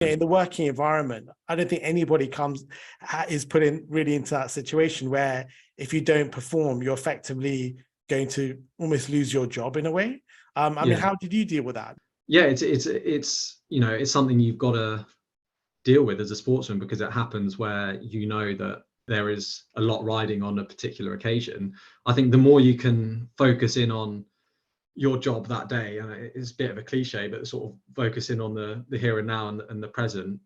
In the working environment, I don't think anybody is put in really into that situation where if you don't perform, you're effectively going to almost lose your job in a way. I mean, how did you deal with that? Yeah, it's you know, it's something you've got to deal with as a sportsman, because it happens where you know that there is a lot riding on a particular occasion. I think the more you can focus in on your job that day, and it's a bit of a cliche, but sort of focusing on the here and now and the present,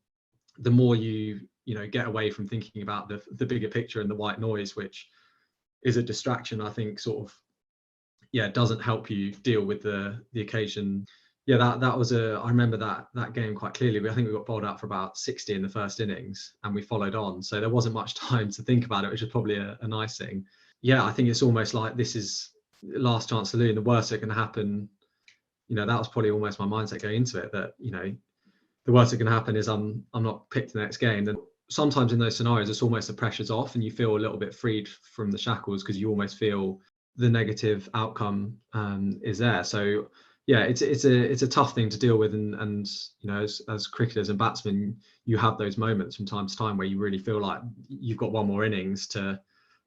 the more you know get away from thinking about the bigger picture and the white noise, which is a distraction. I think sort of doesn't help you deal with the occasion. That was I remember that game quite clearly. I think we got bowled out for about 60 in the first innings and we followed on, so there wasn't much time to think about it, which is probably a nice thing. I think it's almost like this is last chance saloon, the worst that can happen. That was probably almost my mindset going into it, that the worst that can happen is I'm not picked the next game. Then sometimes in those scenarios it's almost the pressure's off and you feel a little bit freed from the shackles, because you almost feel the negative outcome is there. So it's a tough thing to deal with, and as cricketers and batsmen, you have those moments from time to time where you really feel like you've got one more innings to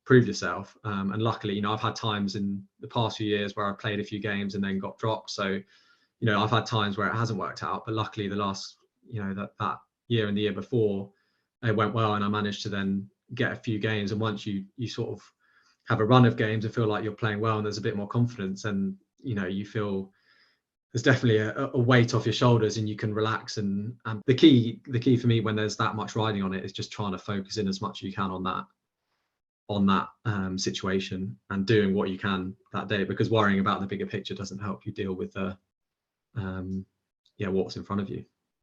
prove yourself, and luckily I've had times in the past few years where I've played a few games and then got dropped, so I've had times where it hasn't worked out, but luckily the last that year and the year before it went well, and I managed to then get a few games. And once you sort of have a run of games and feel like you're playing well and there's a bit more confidence, and you feel there's definitely a weight off your shoulders and you can relax. And the key for me when there's that much riding on it is just trying to focus in as much as you can on that situation and doing what you can that day, because worrying about the bigger picture doesn't help you deal with what's in front of you.